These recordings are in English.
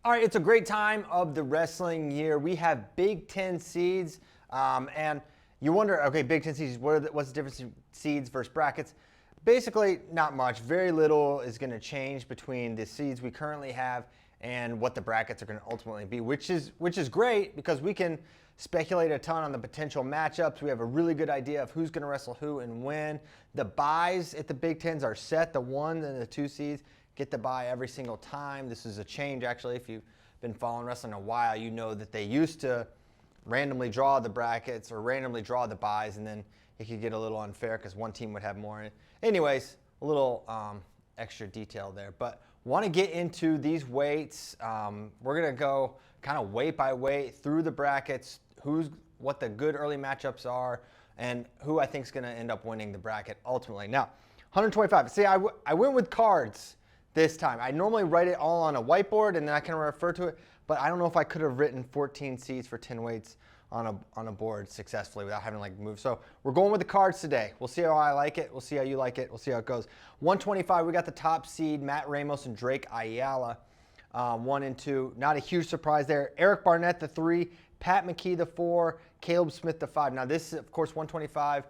All right, it's a great time of the wrestling year. We have Big Ten seeds, and you wonder, okay, Big Ten seeds, what's the difference in seeds versus brackets? Basically, not much. Very little is going to change between the seeds we currently have and what the brackets are going to ultimately be, which is great because we can speculate a ton on the potential matchups. We have a really good idea of who's going to wrestle who and when. The buys at the Big Tens are set. The 1 and the 2 seeds get the bye every single time. This is a change, actually. If you've been following wrestling a while, you know that they used to randomly draw the brackets or randomly draw the buys, and then it could get a little unfair because one team would have more in it. Anyways, a little extra detail there. But want to get into these weights. We're going to go kind of weight by weight through the brackets, what the good early matchups are, and who I think is going to end up winning the bracket ultimately. Now, 125. See, I went with cards this time. I normally write it all on a whiteboard and then I can refer to it, but I don't know if I could have written 14 seeds for 10 weights on a board successfully without having to like move. So we're going with the cards today. We'll see how I like it. We'll see how you like it. We'll see how it goes. 125, we got the top seed, Matt Ramos and Drake Ayala. 1 and 2, not a huge surprise there. Eric Barnett, the 3, Pat McKee, the 4, Caleb Smith, the 5. Now this is, of course, 125.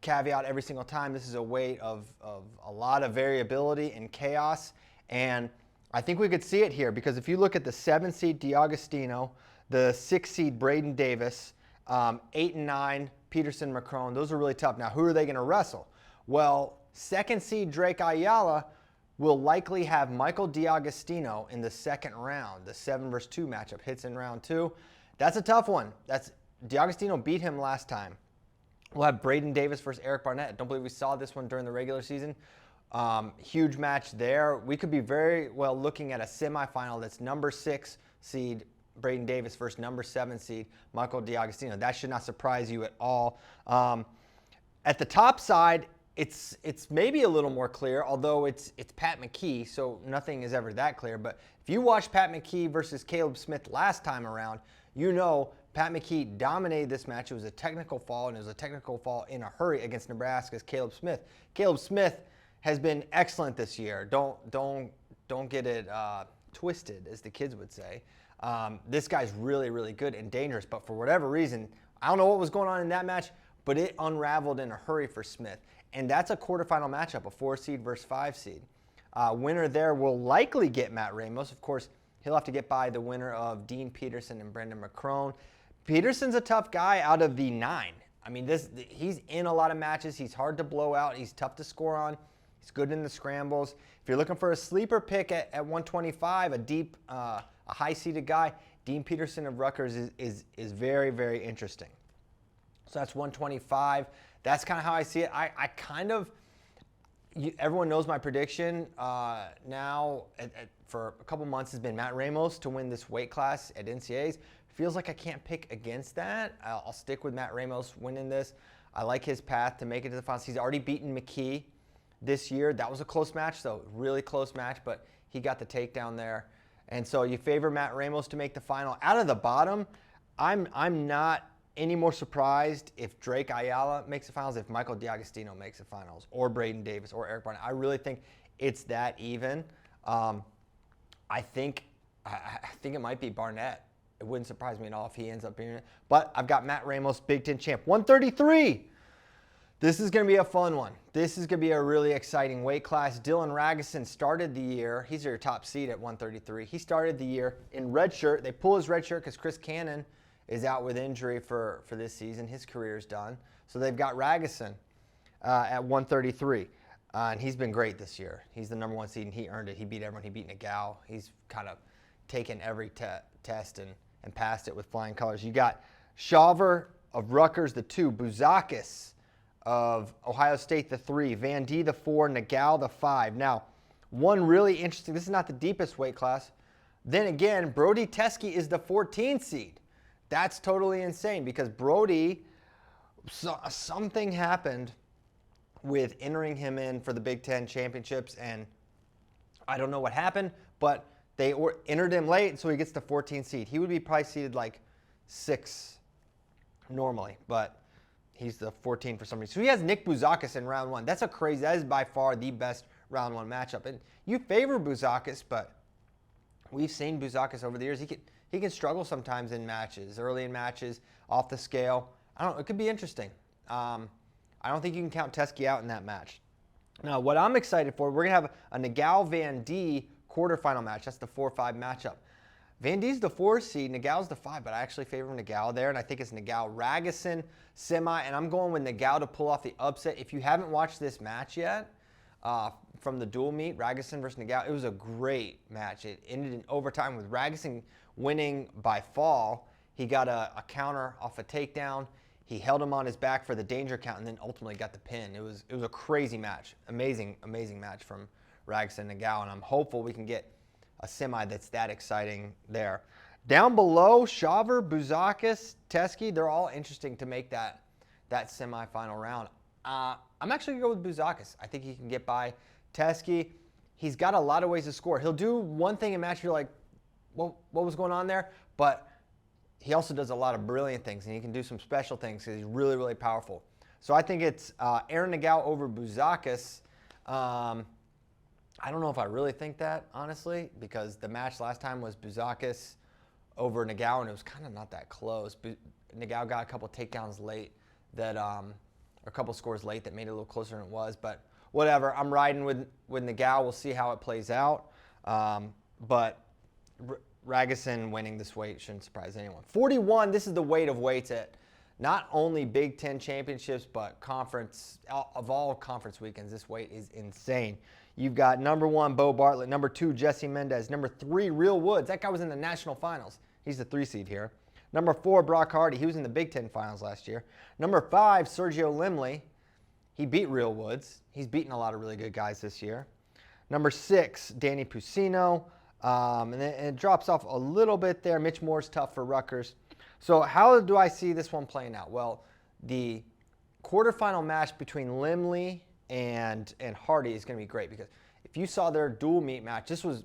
Caveat every single time, this is a weight of a lot of variability and chaos, and I think we could see it here because if you look at the 7 seed D'Agostino, the 6 seed Braden Davis, 8 and 9 Peterson McCrone, those are really tough. Now who are they going to wrestle? Well, 2nd seed Drake Ayala will likely have Michael D'Agostino in the 2nd round. The 7 versus 2 matchup hits in round 2. That's a tough one. D'Agostino beat him last time. We'll have Braden Davis versus Eric Barnett. I don't believe we saw this one during the regular season. Huge match there. We could be very well looking at a semifinal that's number 6 seed Braden Davis versus number 7 seed Michael D'Agostino. That should not surprise you at all. At the top side, it's maybe a little more clear, although it's Pat McKee, so nothing is ever that clear. But if you watched Pat McKee versus Caleb Smith last time around, you know Pat McKee dominated this match. It was a technical fall, and it was a technical fall in a hurry against Nebraska's Caleb Smith. Caleb Smith has been excellent this year. Don't get it twisted, as the kids would say. This guy's really, really good and dangerous, but for whatever reason, I don't know what was going on in that match, but it unraveled in a hurry for Smith. And that's a quarterfinal matchup, a 4 seed versus 5 seed. Winner there will likely get Matt Ramos. Of course, he'll have to get by the winner of Dean Peterson and Brendan McCrone. Peterson's a tough guy out of the 9. I mean, he's in a lot of matches. He's hard to blow out. He's tough to score on. He's good in the scrambles. If you're looking for a sleeper pick at 125, a high-seeded guy, Dean Peterson of Rutgers is very, very interesting. So that's 125. That's kind of how I see it. Everyone knows my prediction now for a couple months has been Matt Ramos to win this weight class at NCAAs. Feels like I can't pick against that. I'll stick with Matt Ramos winning this. I like his path to make it to the finals. He's already beaten McKee this year. That was a close match, though. Really close match, but he got the takedown there. And so you favor Matt Ramos to make the final. Out of the bottom, I'm not any more surprised if Drake Ayala makes the finals, if Michael D'Agostino makes the finals, or Braden Davis, or Eric Barnett. I really think it's that even. I think it might be Barnett. It wouldn't surprise me at all if he ends up being it. But I've got Matt Ramos, Big Ten champ. 133. This is going to be a fun one. This is going to be a really exciting weight class. Dylan Ragusin started the year. He's your top seed at 133. He started the year in red shirt. They pull his red shirt because Chris Cannon is out with injury for this season. His career is done. So they've got Ragusin at 133. And he's been great this year. He's the number 1 seed, and he earned it. He beat everyone. He beat Nagao. He's kind of taken every test and passed it with flying colors. You got Shawver of Rutgers, the 2, Bouzakis of Ohio State, the 3, Van D, the 4, Nagao, the 5. Now, one really interesting, this is not the deepest weight class. Then again, Brody Teske is the 14 seed. That's totally insane because Brody, something happened with entering him in for the Big Ten championships, and I don't know what happened, but they entered him late, so he gets the 14 seed. He would be probably seeded like 6 normally, but he's the 14 for some reason. So he has Nick Bouzakis in round 1. That is by far the best round 1 matchup. And you favor Bouzakis, but we've seen Buzakis over the years. He can struggle sometimes in matches, early in matches, off the scale. I don't know. It could be interesting. I don't think you can count Teskey out in that match. Now, what I'm excited for, we're going to have a Nagao-Van D quarterfinal match. That's the 4-5 matchup. Van D's the 4 seed, Nagao's the 5, but I actually favor Nagao there, and I think it's Nagao-Ragusin semi, and I'm going with Nagao to pull off the upset. If you haven't watched this match yet, from the dual meet, Ragusin versus Nagao, it was a great match. It ended in overtime with Ragusin winning by fall. He got a counter off a takedown. He held him on his back for the danger count, and then ultimately got the pin. It was a crazy match, amazing match from Ragusin and Nagao, and I'm hopeful we can get a semi that's that exciting there. Down below, Shaver, Buzakis, Teskey, they're all interesting to make that semifinal round. I'm actually going to go with Buzakis. I think he can get by Teskey. He's got a lot of ways to score. He'll do one thing in match, you're like, well, what was going on there? But he also does a lot of brilliant things, and he can do some special things because he's really, really powerful. So I think it's Aaron Nagao over Buzakis. I don't know if I really think that, honestly, because the match last time was Buzakis over Nagao, and it was kind of not that close. Nagao got a couple takedowns late that, or a couple scores late that made it a little closer than it was. But whatever, I'm riding with Nagao. We'll see how it plays out. But Ragusin winning this weight shouldn't surprise anyone. 41, this is the weight of weights at not only Big Ten championships, but conference, of all conference weekends, this weight is insane. You've got number 1, Bo Bartlett, number 2, Jesse Mendez, number 3, Real Woods. That guy was in the national finals. He's the 3 seed here. Number 4, Brock Hardy. He was in the Big Ten finals last year. Number 5, Sergio Limley. He beat Real Woods. He's beaten a lot of really good guys this year. Number 6, Danny Pusino. And it drops off a little bit there. Mitch Moore's tough for Rutgers. So how do I see this one playing out? Well, the quarterfinal match between Limley and Hardy is going to be great, because if you saw their dual meet match, this was,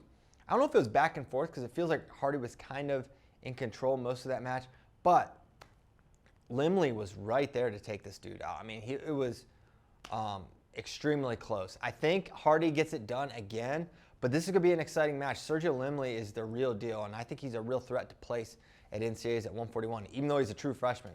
I don't know if it was back and forth, because it feels like Hardy was kind of in control most of that match, but Limley was right there to take this dude out. I mean, it was extremely close. I think Hardy gets it done again, but this is going to be an exciting match. Sergio Limley is the real deal, and I think he's a real threat to place at NCAAs at 141, even though he's a true freshman.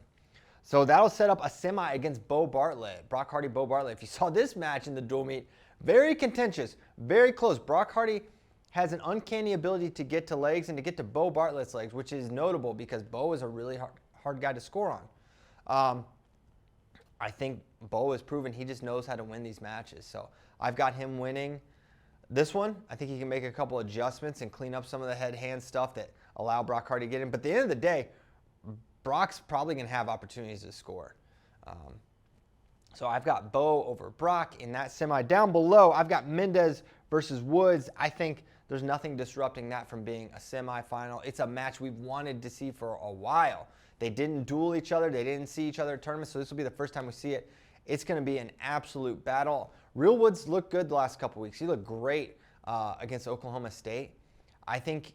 So that'll set up a semi against Bo Bartlett. Brock Hardy, Bo Bartlett. If you saw this match in the dual meet, very contentious, very close. Brock Hardy has an uncanny ability to get to legs and to get to Bo Bartlett's legs, which is notable because Bo is a really hard guy to score on. I think Bo has proven he just knows how to win these matches. So I've got him winning this one. I think he can make a couple adjustments and clean up some of the head-hand stuff that allow Brock Hardy to get in. But at the end of the day, Brock's probably going to have opportunities to score. So I've got Bo over Brock in that semi. Down below, I've got Mendez versus Woods. I think there's nothing disrupting that from being a semifinal. It's a match we've wanted to see for a while. They didn't duel each other. They didn't see each other at tournaments, so this will be the first time we see it. It's going to be an absolute battle. Real Woods looked good the last couple weeks. He looked great against Oklahoma State. I think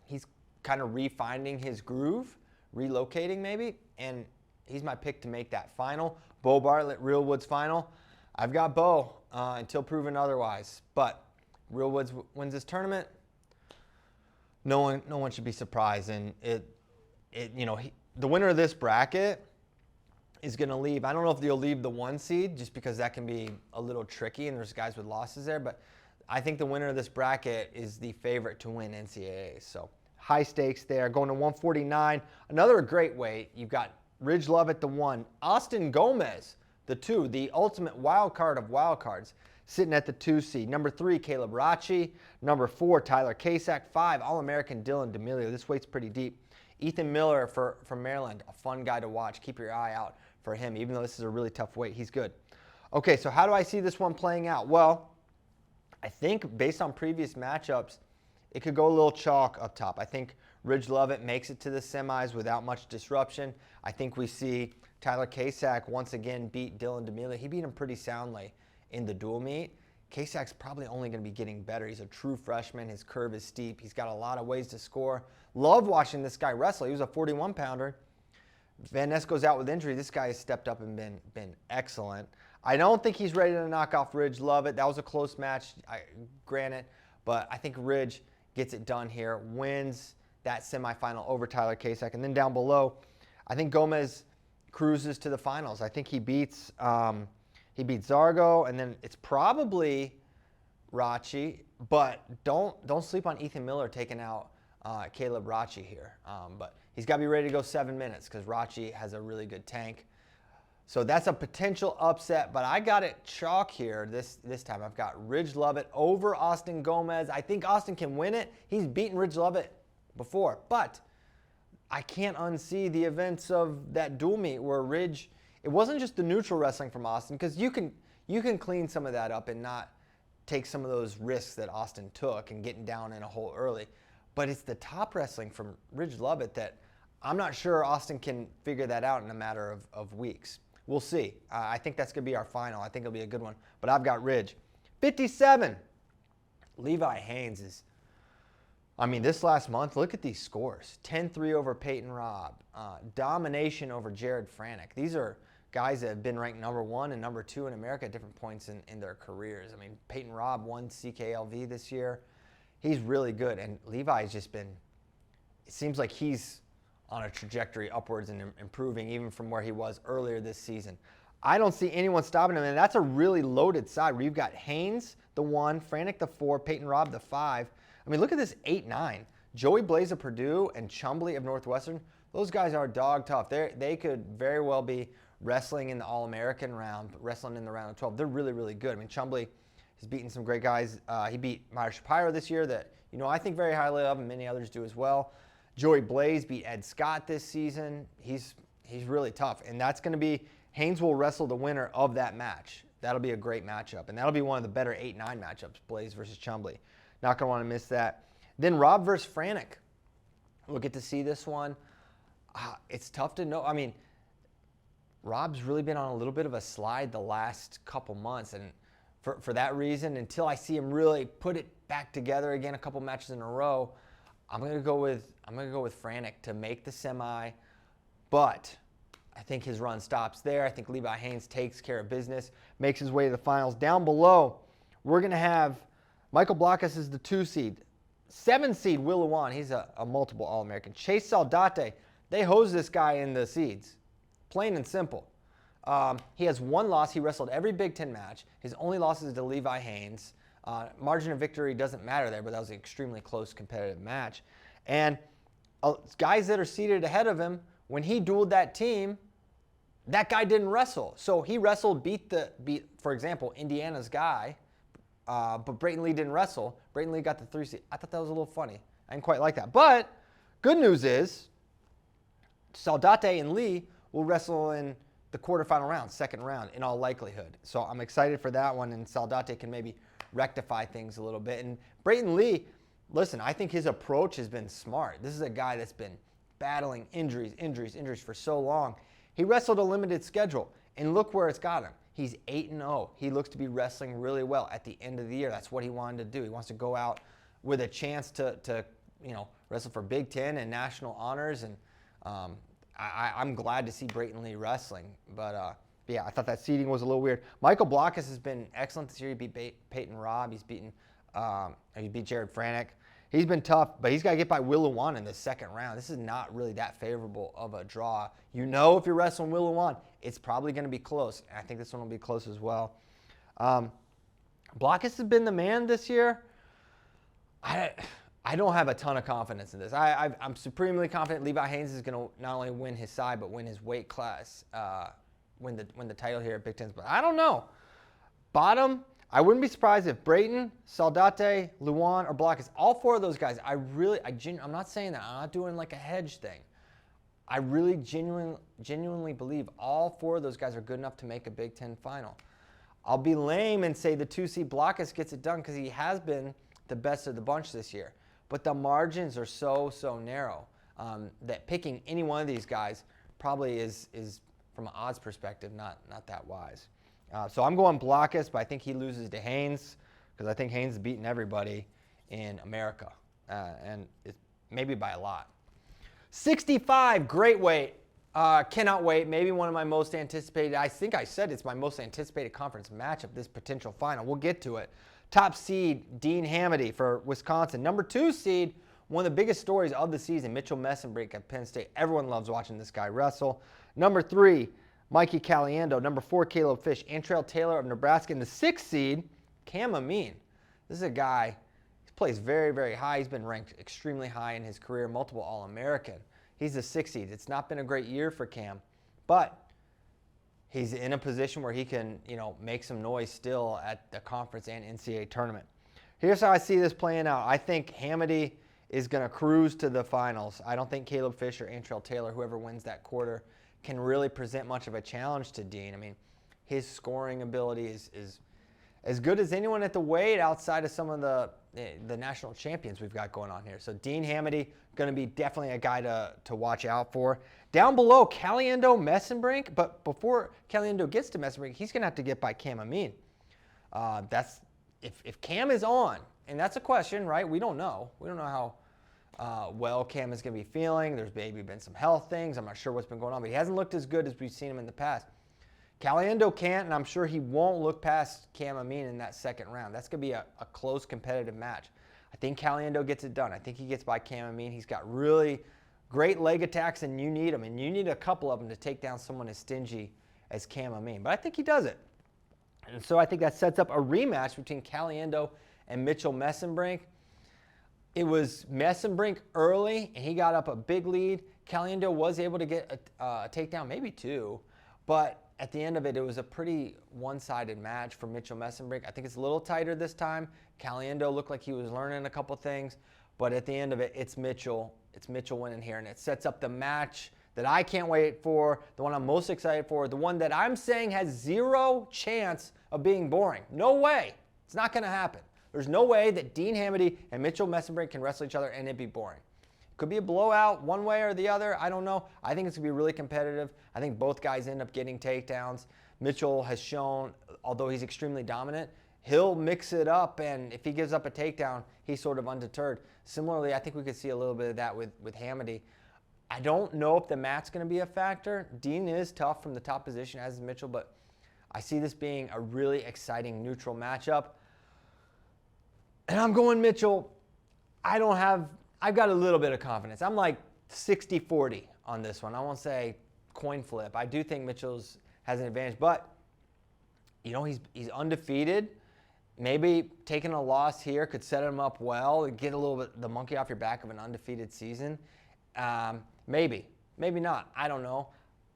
he's kind of refinding his groove, relocating maybe, and he's my pick to make that final. Bo Bartlett, Real Woods final. I've got Bo until proven otherwise, but Real Woods wins this tournament. No one should be surprised, and the winner of this bracket is going to leave. I don't know if they'll leave the 1 seed, just because that can be a little tricky and there's guys with losses there, but I think the winner of this bracket is the favorite to win NCAA. So high stakes there. Going to 149, another great weight. You've got Ridge Love at the 1, Austin Gomez, the 2, the ultimate wild card of wild cards, sitting at the 2 seed. Number 3, Caleb Rachi. Number 4, Tyler Kasak. 5, All-American Dylan D'Amelio. This weight's pretty deep. Ethan Miller from Maryland, a fun guy to watch. Keep your eye out for him, even though this is a really tough weight. He's good. Okay, so how do I see this one playing out? Well, I think based on previous matchups, it could go a little chalk up top. I think Ridge Lovett makes it to the semis without much disruption. I think we see Tyler Kasak once again beat Dylan D'Amelio. He beat him pretty soundly in the dual meet. Kasak's probably only going to be getting better. He's a true freshman. His curve is steep. He's got a lot of ways to score. Love watching this guy wrestle. He was a 41-pounder. Van Ness goes out with injury. This guy has stepped up and been excellent. I don't think he's ready to knock off Ridge Lovett. That was a close match, granted, but I think Ridge gets it done here, wins that semifinal over Tyler Kasich. And then down below, I think Gomez cruises to the finals. I think he beats Zargo, and then it's probably Rachi, but don't sleep on Ethan Miller taking out Caleb Rachi here. But he's got to be ready to go 7 minutes because Rachi has a really good tank. So that's a potential upset, but I got it chalk here this time. I've got Ridge Lovett over Austin Gomez. I think Austin can win it. He's beaten Ridge Lovett before, but I can't unsee the events of that dual meet where Ridge, it wasn't just the neutral wrestling from Austin, because you can clean some of that up and not take some of those risks that Austin took and getting down in a hole early. But it's the top wrestling from Ridge Lovett that I'm not sure Austin can figure that out in a matter of weeks. We'll see. I think that's going to be our final. I think it'll be a good one. But I've got Ridge. 57. Levi Haynes is, this last month, look at these scores. 10-3 over Peyton Robb. Domination over Jared Franek. These are guys that have been ranked number 1 and number 2 in America at different points in their careers. Peyton Robb won CKLV this year. He's really good. And Levi's just been, it seems like he's on a trajectory upwards and improving even from where he was earlier this season. I don't see anyone stopping him, and that's a really loaded side where you've got Haynes, the 1, Franek, the 4, Peyton Robb, the 5. Look at this 8-9. Joey Blaze of Purdue and Chumbley of Northwestern, those guys are dog tough. They could very well be wrestling in the All-American round, wrestling in the round of 12. They're really, really good. Chumbley has beaten some great guys. He beat Meyer Shapiro this year that, I think very highly of, and many others do as well. Joey Blaze beat Ed Scott this season. He's really tough, and that's going to be, Haynes will wrestle the winner of that match. That'll be a great matchup, and that'll be one of the better 8-9 matchups, Blaze versus Chumbley. Not going to want to miss that. Then Robb versus Franek. We'll get to see this one. It's tough to know. Robb's really been on a little bit of a slide the last couple months, and for that reason, until I see him really put it back together again a couple matches in a row, I'm gonna go with Franek to make the semi, but I think his run stops there. I think Levi Haynes takes care of business, makes his way to the finals. Down below, we're gonna have Michael Blockus is the 2 seed, 7 seed Will Lewan. He's a multiple All-American. Chase Saldate, they hose this guy in the seeds, plain and simple. He has 1 loss. He wrestled every Big Ten match. His only loss is to Levi Haynes. Margin of victory doesn't matter there, but that was an extremely close competitive match. And guys that are seated ahead of him, when he dueled that team, that guy didn't wrestle. So he wrestled, beat for example, Indiana's guy, but Brayton Lee didn't wrestle. Brayton Lee got the 3 seed. I thought that was a little funny. I didn't quite like that. But good news is Saldate and Lee will wrestle in the quarterfinal round, 2nd round, in all likelihood. So I'm excited for that one, and Saldate can maybe rectify things a little bit. And Brayton Lee, listen, I think his approach has been smart. This is a guy that's been battling injuries for so long. He wrestled a limited schedule, and look where it's got him. He's 8-0. He looks to be wrestling really well at the end of the year. That's what he wanted to do. He wants to go out with a chance to wrestle for Big Ten and national honors. And I'm glad to see Brayton Lee wrestling. But yeah, I thought that seeding was a little weird. Michael Blockus has been excellent this year. He beat Peyton Robb. He beat Jared Franek. He's been tough, but he's got to get by Will Lewan in the 2nd round. This is not really that favorable of a draw. If you're wrestling Will Lewan, it's probably going to be close. I think this one will be close as well. Blockus has been the man this year. I don't have a ton of confidence in this. I'm supremely confident Levi Haynes is going to not only win his side, but win his weight class, win the title here at Big Ten. But I don't know. Bottom, I wouldn't be surprised if Brayton, Saldate, Lewan, or Blockus, all 4 of those guys, I'm not saying that. I'm not doing like a hedge thing. I really genuinely believe all 4 of those guys are good enough to make a Big Ten final. I'll be lame and say the 2 seed Blockus gets it done because he has been the best of the bunch this year. But the margins are so narrow that picking any one of these guys probably is from an odds perspective, not that wise. So I'm going Blockus, but I think he loses to Haynes because I think Haynes has beaten everybody in America, and it's maybe by a lot. 65, great weight. Cannot wait. Maybe one of my most anticipated. I think I said it's my most anticipated conference matchup, this potential final. We'll get to it. Top seed, Dean Hamady for Wisconsin. Number 2 seed, one of the biggest stories of the season, Mitchell Messenbrink at Penn State. Everyone loves watching this guy wrestle. Number 3, Mikey Caliendo. Number 4, Caleb Fish. Antrell Taylor of Nebraska. And the 6th seed, Cam Amin. This is a guy, he plays very, very high. He's been ranked extremely high in his career, multiple All-American. He's the 6th seed. It's not been a great year for Cam, but he's in a position where he can, make some noise still at the conference and NCAA tournament. Here's how I see this playing out. I think Hamady is going to cruise to the finals. I don't think Caleb Fish or Antrell Taylor, whoever wins that quarter, can really present much of a challenge to Dean. I mean, his scoring ability is as good as anyone at the weight outside of some of the national champions we've got going on here. So Dean Hamady, going to be definitely a guy to watch out for. Down below, Caliendo Messenbrink. But before Caliendo gets to Messenbrink, he's going to have to get by Cam Amin. That's if Cam is on, and that's a question, right? We don't know. We don't know how well Cam is going to be feeling. There's maybe been some health things. I'm not sure what's been going on, but he hasn't looked as good as we've seen him in the past. Caliendo can't, and I'm sure he won't look past Cam Amin in that second round. That's going to be a close competitive match. I think Caliendo gets it done. I think he gets by Cam Amin. He's got really great leg attacks, and you need them. And you need a couple of them to take down someone as stingy as Cam Amin. But I think he does it. And so I think that sets up a rematch between Caliendo and Mitchell Messenbrink. It was Messenbrink early, and he got up a big lead. Caliendo was able to get a takedown, maybe 2. But at the end of it, it was a pretty one-sided match for Mitchell Messenbrink. I think it's a little tighter this time. Caliendo looked like he was learning a couple things. But at the end of it, it's Mitchell. It's Mitchell winning here, and it sets up the match that I can't wait for, the one I'm most excited for, the one that I'm saying has 0 chance of being boring. No way. It's not going to happen. There's no way that Dean Hamady and Mitchell Messenbrink can wrestle each other and it be boring. Could be a blowout one way or the other. I don't know. I think it's going to be really competitive. I think both guys end up getting takedowns. Mitchell has shown, although he's extremely dominant, he'll mix it up, and if he gives up a takedown, he's sort of undeterred. Similarly, I think we could see a little bit of that with Hamady. I don't know if the mat's going to be a factor. Dean is tough from the top position, as is Mitchell, but I see this being a really exciting neutral matchup. And I'm going Mitchell. I've got a little bit of confidence. I'm like 60-40 on this one. I won't say coin flip. I do think Mitchell's has an advantage, but he's undefeated. Maybe taking a loss here could set him up well, get a little bit the monkey off your back of an undefeated season. Maybe not. I don't know.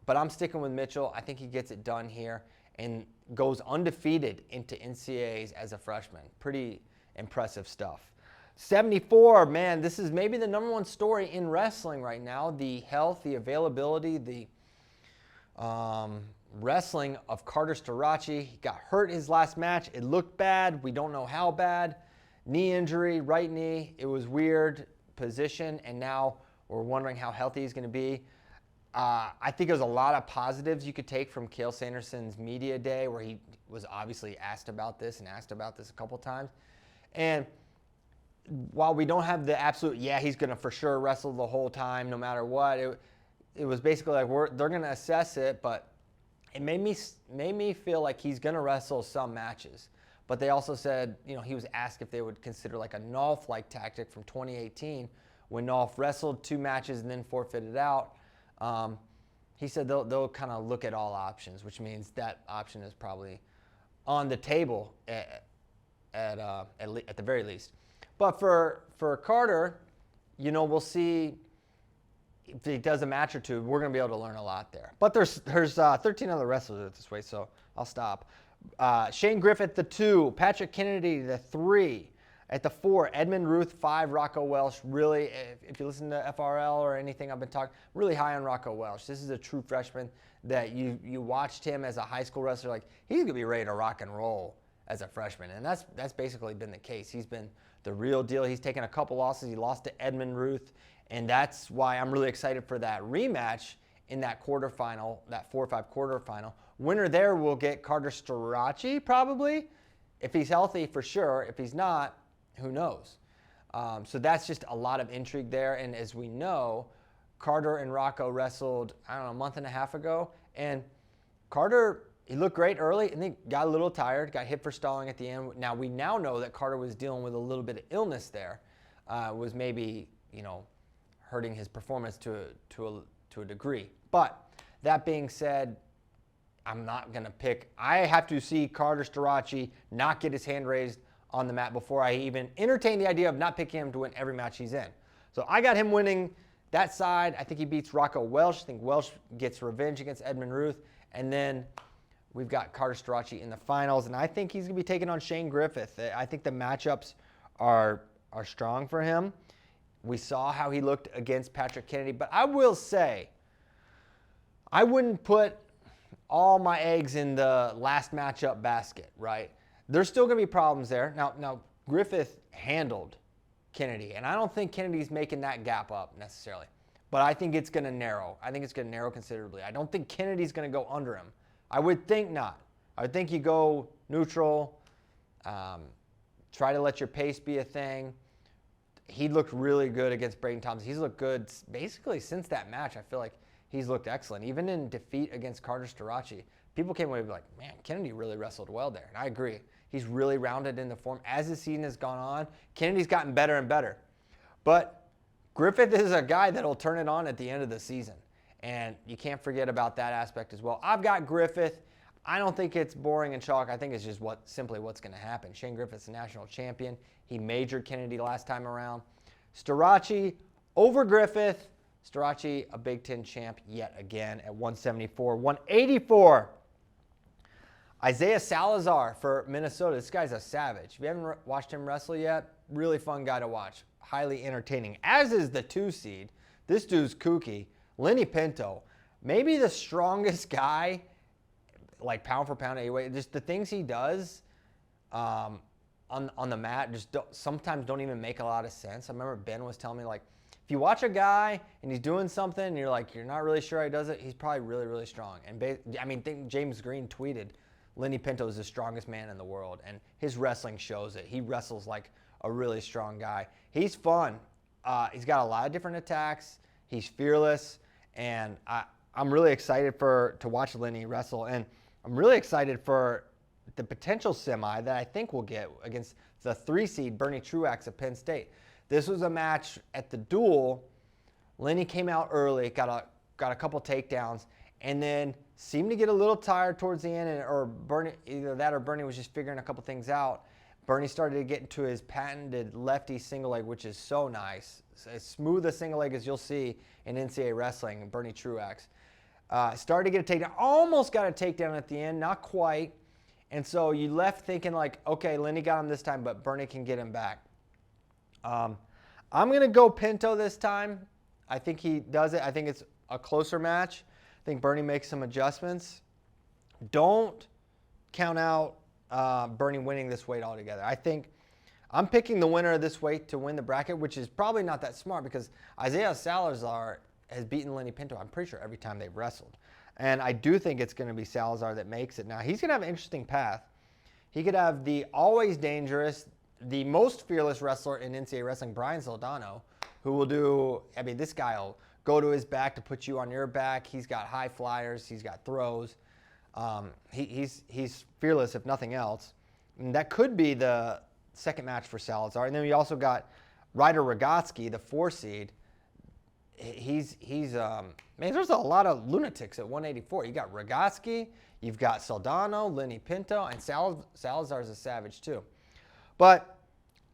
But I'm sticking with Mitchell. I think he gets it done here and goes undefeated into NCAAs as a freshman. Pretty impressive stuff. 74, man, this is maybe the number one story in wrestling right now. The health, the availability, the wrestling of Carter Starace. He got hurt his last match. It looked bad. We don't know how bad. Knee injury, right knee. It was weird position, and now we're wondering how healthy he's going to be. I think there's a lot of positives you could take from Cael Sanderson's media day, where he was obviously asked about this a couple times. And while we don't have the absolute, he's going to for sure wrestle the whole time no matter what, it was basically like they're going to assess it, but it made me feel like he's going to wrestle some matches. But they also said, he was asked if they would consider like a Nolf-like tactic from 2018 when Nolf wrestled 2 matches and then forfeited out. He said they'll kind of look at all options, which means that option is probably on the table at the very least. But for Carter, we'll see if he does a match or 2. We're going to be able to learn a lot there. But there's 13 other wrestlers this way, so I'll stop. Shane Griffith, the 2. Patrick Kennedy, the 3. At the 4, Edmund Ruth, 5, Rocco Welsh. Really, if you listen to FRL or anything I've been talking, really high on Rocco Welsh. This is a true freshman that you watched him as a high school wrestler. Like, he's going to be ready to rock and roll as a freshman. And that's basically been the case. He's been the real deal. He's taken a couple losses. He lost to Edmund Ruth. And that's why I'm really excited for that rematch in that quarterfinal, that 4-5 quarterfinal. Winner there will get Carter Starace, probably. If he's healthy, for sure. If he's not, who knows? So that's just a lot of intrigue there. And as we know, Carter and Rocco wrestled, a month and a half ago. And Carter he looked great early, and then got a little tired, got hit for stalling at the end. Now, we now know that Carter was dealing with a little bit of illness there, was maybe, hurting his performance to a degree. But that being said, I'm not going to pick. I have to see Carter Starachi not get his hand raised on the mat before I even entertain the idea of not picking him to win every match he's in. So I got him winning that side. I think he beats Rocco Welsh. I think Welsh gets revenge against Edmund Ruth. And then we've got Carter Starachi in the finals. And I think he's going to be taking on Shane Griffith. I think the matchups are strong for him. We saw how he looked against Patrick Kennedy. But I will say, I wouldn't put all my eggs in the last matchup basket, right? There's still going to be problems there. Now Griffith handled Kennedy, and I don't think Kennedy's making that gap up necessarily. But I think it's going to narrow. I think it's going to narrow considerably. I don't think Kennedy's going to go under him. I would think not. I would think you go neutral, try to let your pace be a thing. He looked really good against Braden Thompson. He's looked good basically since that match. I feel like he's looked excellent. Even in defeat against Carter Starachi, people came away like, man, Kennedy really wrestled well there. And I agree. He's really rounded in the form. As the season has gone on, Kennedy's gotten better and better. But Griffith is a guy that'll turn it on at the end of the season. And you can't forget about that aspect as well. I've got Griffith. I don't think it's boring and chalk. I think it's just simply what's going to happen. Shane Griffith's a national champion. He majored Kennedy last time around. Starachi over Griffith. Starachi, a Big Ten champ yet again at 174. 184. Isaiah Salazar for Minnesota. This guy's a savage. If you haven't watched him wrestle yet, really fun guy to watch. Highly entertaining. As is the 2 seed. This dude's kooky. Lenny Pinto. Maybe the strongest guy, like pound for pound anyway. Just the things he does on the mat sometimes don't even make a lot of sense. I remember Ben was telling me, like, if you watch a guy and he's doing something and you're not really sure how he does it, he's probably really, really strong. And I think James Green tweeted, Lenny Pinto is the strongest man in the world, and his wrestling shows it. He wrestles like a really strong guy. He's fun. He's got a lot of different attacks. He's fearless, and I'm really excited to watch Lenny wrestle, and I'm really excited for the potential semi that I think we'll get against the 3 seed Bernie Truax of Penn State. This was a match at the duel. Lenny came out early, got a couple takedowns, and then seemed to get a little tired towards the end, or Bernie, either that or Bernie was just figuring a couple things out. Bernie started to get into his patented lefty single leg, which is so nice. As smooth a single leg as you'll see in NCAA wrestling, Bernie Truax. Started to get a takedown, almost got a takedown at the end, not quite. And so you left thinking like, okay, Lenny got him this time, but Bernie can get him back. I'm going to go Pinto this time. I think he does it. I think it's a closer match. I think Bernie makes some adjustments. Don't count out Bernie winning this weight altogether. I think I'm picking the winner of this weight to win the bracket, which is probably not that smart because Isaiah Salazar has beaten Lenny Pinto, I'm pretty sure, every time they've wrestled. And I do think it's going to be Salazar that makes it. Now, he's going to have an interesting path. He could have the always dangerous, the most fearless wrestler in NCAA wrestling, Brian Soldano, who will do, this guy will go to his back to put you on your back. He's got high flyers. He's got throws. He's fearless, if nothing else. And that could be the second match for Salazar. And then we also got Ryder Rogotsky, the 4 seed. There's a lot of lunatics at 184. You got Rogotsky, you've got Soldano, Lenny Pinto, and Salazar's a savage too. But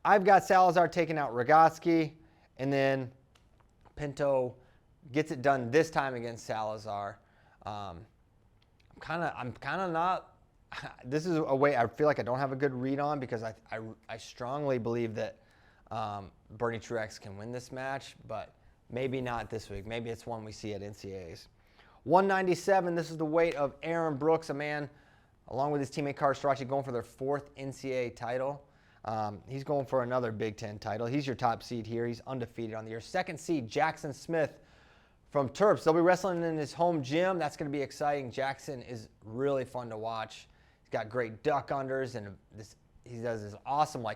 I've got Salazar taking out Rogotsky, and then Pinto gets it done this time against Salazar. I'm kind of not. This is a way I feel like I don't have a good read on because I strongly believe that Bernie Truax can win this match, but maybe not this week. Maybe it's one we see at NCAAs. 197. This is the weight of Aaron Brooks, a man along with his teammate Carter Starachi going for their 4th NCAA title. He's going for another Big Ten title. He's your top seed here. He's undefeated on the year. 2nd seed, Jackson Smith from Terps. They'll be wrestling in his home gym. That's going to be exciting. Jackson is really fun to watch. He's got great duck unders, and he does this awesome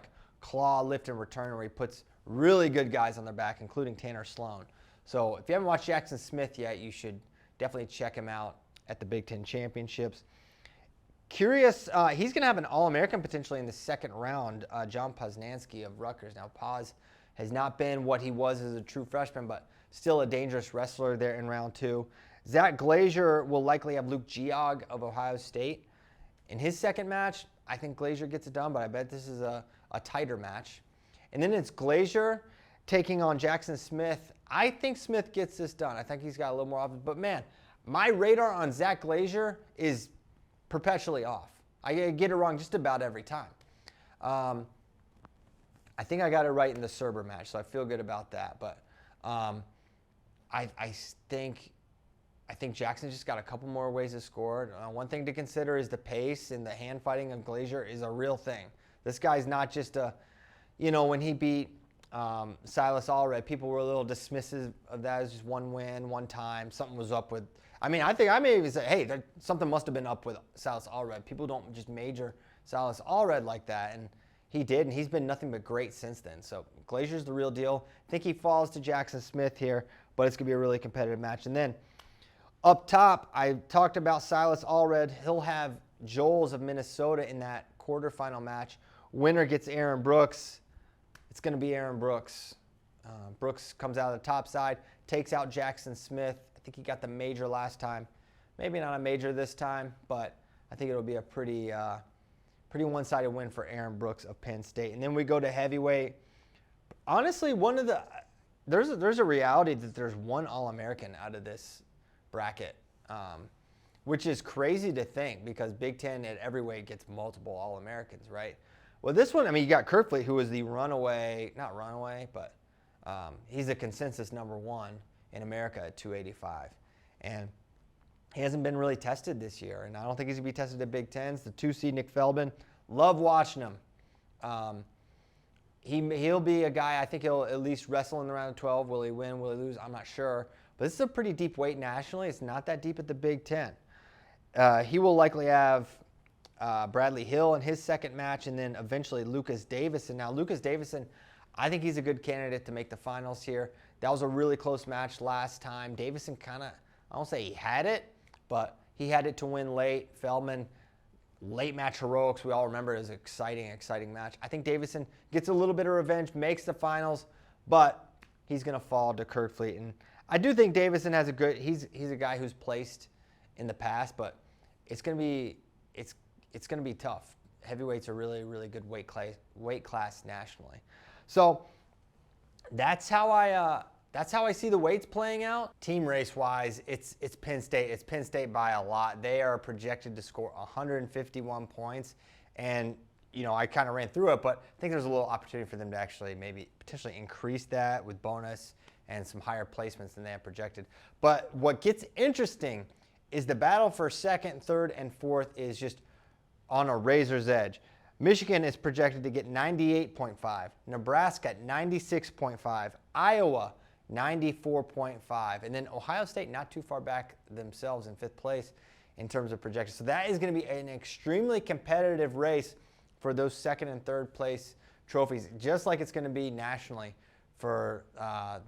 claw lift and return where he puts really good guys on their back, including Tanner Sloan. So if you haven't watched Jackson Smith yet, you should definitely check him out at the Big Ten Championships. Curious, he's going to have an All-American potentially in the second round, John Poznansky of Rutgers. Now, Poz has not been what he was as a true freshman, but still a dangerous wrestler there in round 2. Zach Glazier will likely have Luke Geog of Ohio State. In his second match, I think Glazier gets it done, but I bet this is a tighter match. And then it's Glazier taking on Jackson Smith. I think Smith gets this done. I think he's got a little more offense. But, man, my radar on Zach Glazier is perpetually off. I get it wrong just about every time. I think I got it right in the Serber match, so I feel good about that. But I think Jackson just got a couple more ways to score. One thing to consider is the pace, and the hand fighting of Glazier is a real thing. This guy's not just when he beat Silas Allred, people were a little dismissive of that as just one win, one time. Something was up with. I think I may even say, hey, something must have been up with Silas Allred. People don't just major Silas Allred like that, and he did, and he's been nothing but great since then. So Glazier's the real deal. I think he falls to Jackson Smith here, but it's going to be a really competitive match. And then up top, I talked about Silas Allred. He'll have Joels of Minnesota in that quarterfinal match. Winner gets Aaron Brooks. It's going to be Aaron Brooks. Brooks comes out of the top side, takes out Jackson Smith. I think he got the major last time. Maybe not a major this time, but I think it'll be a pretty one-sided win for Aaron Brooks of Penn State. And then we go to heavyweight. Honestly, there's a reality that there's one All-American out of this bracket, which is crazy to think because Big Ten at every weight gets multiple All-Americans, right? Well, this one, you got Kerkvliet, who was the not runaway, but he's a consensus number 1 in America at 285. And he hasn't been really tested this year, and I don't think he's going to be tested at Big Tens. The 2 seed Nick Feldman, love watching him. He'll be a guy, I think he'll at least wrestle in the round of 12. Will he win? Will he lose? I'm not sure. But this is a pretty deep weight nationally. It's not that deep at the Big Ten. He will likely have Bradley Hill in his second match, and then eventually Lucas Davison. Now, Lucas Davison, I think he's a good candidate to make the finals here. That was a really close match last time. Davison kind of, I won't say he had it, but he had it to win late. Feldman, late match heroics. We all remember it as an exciting match. I think Davison gets a little bit of revenge, makes the finals, but he's going to fall to Kerkvliet. And I do think Davison has he's a guy who's placed in the past, but it's going to be tough. Heavyweights are really, really good weight class nationally. So that's how I see the weights playing out. Team race wise, it's Penn State. It's Penn State by a lot. They are projected to score 151 points, and I kind of ran through it, but I think there's a little opportunity for them to actually maybe potentially increase that with bonus and some higher placements than they have projected. But what gets interesting is the battle for second, third, and fourth is just on a razor's edge. Michigan is projected to get 98.5, Nebraska 96.5, Iowa 94.5, and then Ohio State not too far back themselves in 5th place in terms of projections. So that is going to be an extremely competitive race for those second and third place trophies, just like it's going to be nationally for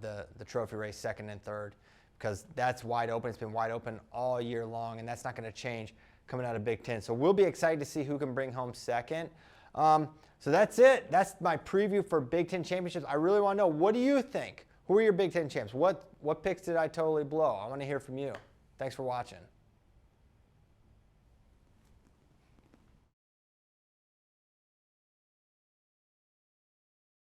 the trophy race, second and third, because that's wide open. It's been wide open all year long, and that's not going to change coming out of Big Ten. So we'll be excited to see who can bring home second. So that's it. That's my preview for Big Ten championships. I really want to know, what do you think? Who are your Big Ten champs? What picks did I totally blow? I want to hear from you. Thanks for watching.